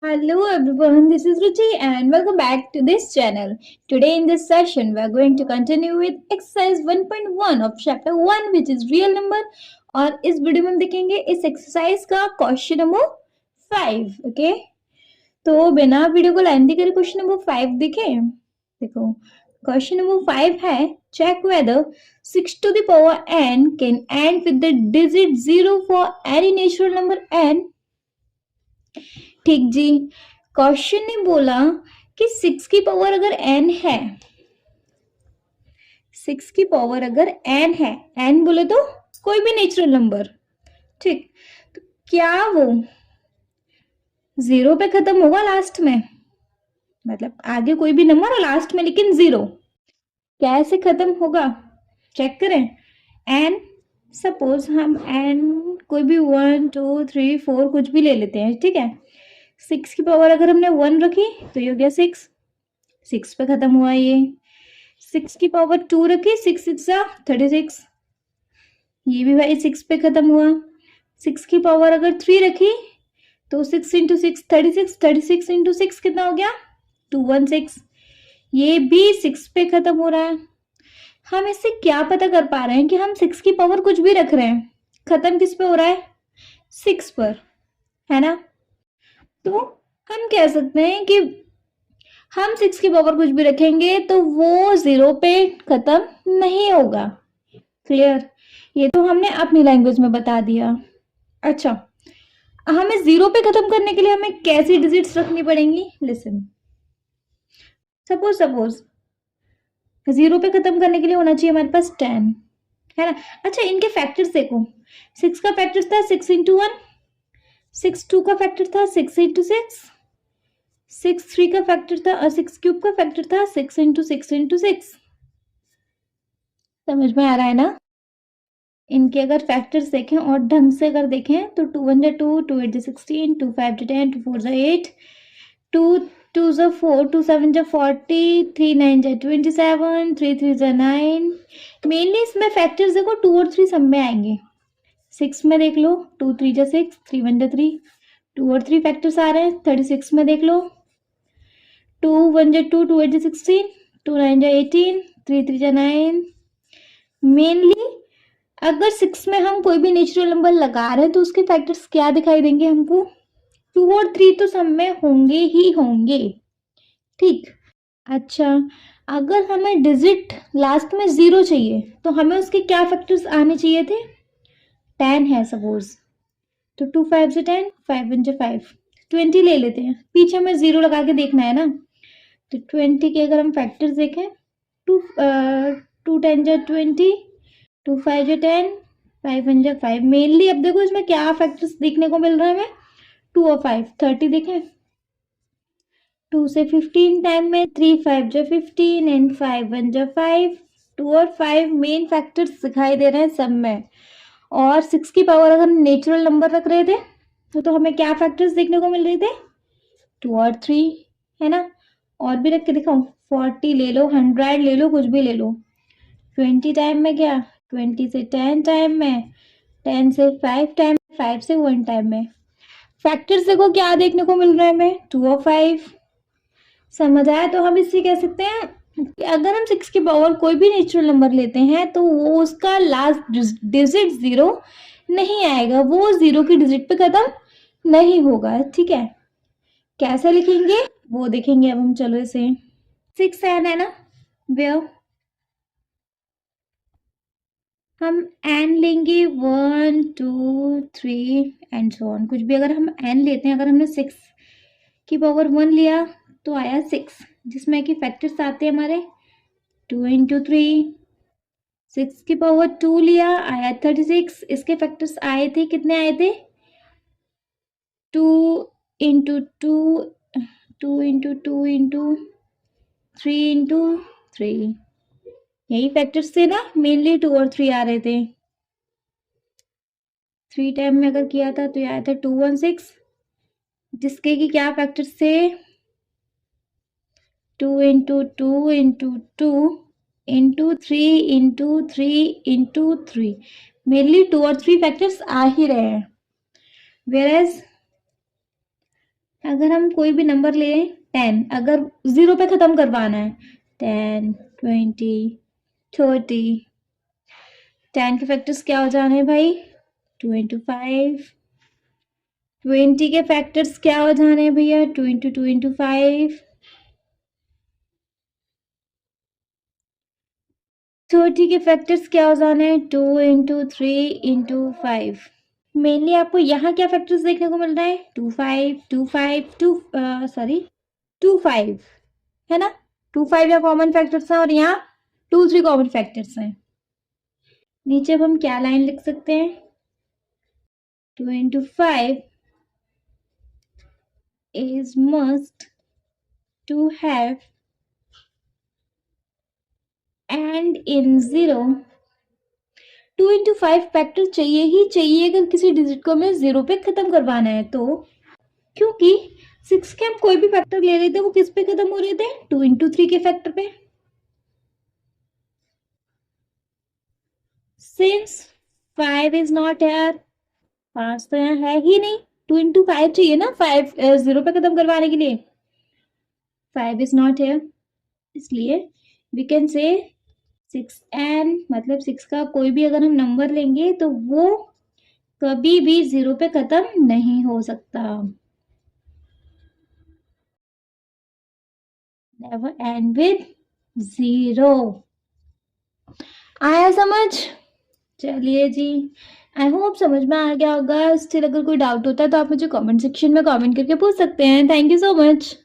Hello everyone, this is Ruchi and welcome back to this channel. Today in this session we are going to continue with exercise 1.1 of chapter 1 which is real number और इस video में हम देखेंगे इस exercise का question number 5. Okay, तो बिना video को लेंथी करे क्वेश्चन नंबर 5 देखें. देखो क्वेश्चन नंबर 5 है check whether 6 to the power n can end with the digit 0 for any natural number n. ठीक जी, क्वेश्चन ने बोला कि 6 की पावर अगर n है, 6 की पावर अगर n है, n बोले तो कोई भी नेचुरल नंबर, ठीक, तो क्या वो 0 पे खत्म होगा लास्ट में? मतलब आगे कोई भी नंबर और लास्ट में लेकिन 0, कैसे खत्म होगा चेक करें. n सपोज हम n कोई भी 1 2 3 4 कुछ भी ले लेते हैं, ठीक है. 6 की पावर अगर हमने 1 रखी तो ये हो गया 6 पे खत्म हुआ. ये 6 की पावर 2 रखी, 6 6 36, ये भी भाई 6 पे खत्म हुआ. 6 की पावर अगर 3 रखी तो 6 इंटू 6 36, 36 इंटू 6 कितना हो गया 216, ये भी 6 पे खत्म हो रहा है. हम इससे क्या पता कर पा रहे हैं कि हम 6 की पावर कुछ भी रख रहे हैं, खत्म किस पे हो रहा है 6 पर, है ना. तो हम कह सकते हैं कि हम 6 की पावर कुछ भी रखेंगे तो वो 0 पे खत्म नहीं होगा. क्लियर, ये तो हमने अपनी लैंग्वेज में बता दिया. अच्छा, हमें 0 पे खत्म करने के लिए हमें कैसी डिजिट्स रखनी पड़ेंगी. लिसन, सपोज 0 पे खत्म करने के लिए होना चाहिए हमारे पास 10, है ना. अच्छा, इनके फैक्टर्स देखो, 6 का फैक्टर था 6 इंटू 1, 6 2 का फैक्टर था 6 इंटू 6, 6 3 का फैक्टर था 6 क्यूब का फैक्टर था 6 इंटू 6 इंटू 6. समझ में आ रहा है ना. इनके अगर फैक्टर्स देखें और ढंग से अगर देखें तो 2 1 2, 2 8 16, 2 5 10, 2 4 8, 2 2 4, 2 7 40, 3 9 27, 3 3 9. मेनली इसमें फैक्टर्स देखो 2 और 3 सब में आएंगे. 6 में देख लो 2 3 6, 3 1 3, 2 और 3 फैक्टर्स आ रहे हैं. 36 में देख लो 2 1 2, 2 8 16, 2 9 18, 3 3 9. मेनली अगर 6 में हम कोई भी नेचुरल नंबर लगा रहे हैं तो उसके फैक्टर्स क्या दिखाई देंगे हमको, 2 और 3 तो सब में होंगे ही होंगे. ठीक, अच्छा, अगर हमें डिजिट लास्ट में 0 चाहिए तो हमें उसके क्या फैक्टर्स आने चाहिए थे. 10 है सपोज, तो 2 5 से 10, 5 1 5, 20 ले लेते हैं, पीछे हमें 0 लगा के देखना है ना. तो 20 के अगर हम फैक्टर्स देखें, 2 2 10 20, 2 5 10, 5 1 5. मेनली अब देखो इसमें क्या फैक्टर्स देखने को मिल रहा है हमें, 2 और 5 30 देखें, 2 से 15 टाइम में 3 5 15 एंड 5 1 5. 2 और 5 मेन फैक्टर्स दिखाई दे रहे हैं सब में. और 6 की पावर अगर हम नेचुरल नंबर रख रहे थे तो हमें क्या फैक्टर्स देखने को मिल रहे थे, 2 और 3, है ना. और भी रख के दिखाओ, 40 ले लो, 100 ले लो, कुछ भी ले लो. 20 टाइम में क्या, 20 से 10 टाइम में, 10 से 5 टाइम, 5 से 1 टाइम में. फैक्टर्स देखो क्या देखने को मिल रहा है हमें, 2 और 5. समझ आया. तो हम इससे कह सकते हैं कि अगर हम 6 की पावर कोई भी नेचुरल नंबर लेते हैं तो वो उसका लास्ट डिजिट 0 नहीं आएगा, वो 0 की डिजिट पे खत्म नहीं होगा. ठीक है, कैसे लिखेंगे वो देखेंगे अब हम. चलो इसे 6 है ना, वेयर हम n लेंगे 1 2 3 एंड सो ऑन. कुछ भी अगर हम n लेते हैं, अगर हमने 6 की पावर 1 लिया तो आया 6, जिसमें कि फैक्टर्स आते हैं हमारे 2 इंटू 3. 6 की पावर 2 लिया आया 36, इसके फैक्टर्स आए थे, कितने आए थे 2 इंटू 2, 2 इंटू 2 इंटू 3 इंटू 3. यही फैक्टर्स थे ना, मेनली 2 और 3 आ रहे थे. 3 टाइम में अगर किया था तो ये आया था 216, जिसके कि क्या फैक्टर्स थे 2 into 2 into 2 into 3 into 3 into 3. Mainly 2 और 3 फैक्टर्स आ ही रहे हैं. वेयर एज अगर हम कोई भी नंबर ले 10, अगर 0 पे खत्म करवाना है 10 20 30, 10 के फैक्टर्स क्या हो जाने हैं भाई 2 into 5, 20 के फैक्टर्स क्या हो जाने हैं भैया 2 into 2 into 5, 30 के फैक्टर्स क्या हो जाने हैं 2 into 3 into 5। मेनली आपको यहाँ क्या फैक्टर्स देखने को मिल रहा है 2 5 2 5 2 सॉरी 2 5 है ना, 2 5 यहाँ कॉमन फैक्टर्स हैं और यहाँ 2 3 कॉमन फैक्टर्स हैं। नीचे अब हम क्या लाइन लिख सकते हैं 2 into 5 is must to have and in 0 2 into 5 factor चाहिए ही चाहिए अगर किसी डिजिट को हमें 0 पे खत्म करवाना है तो, क्योंकि 6 के हम कोई भी फैक्टर ले रहे थे वो किस पे खत्म हो रहे थे 2 into 3 के फैक्टर पे। सिंस 5 इज नॉट हेयर, 5 तो यहाँ है ही नहीं, 2 into 5 चाहिए ना 5 0 पे खत्म करवाने के लिए, 5 इज नॉट हेयर, इसलिए वी कैन से 6n मतलब 6 का कोई भी अगर हम नंबर लेंगे तो वो कभी भी 0 पे खत्म नहीं हो सकता, नेवर एंड विद 0। आया समझ? चलिए जी, आई होप समझ में आ गया होगा। स्टिल अगर कोई डाउट होता है तो आप मुझे कमेंट सेक्शन में कमेंट करके पूछ सकते हैं। Thank you so much.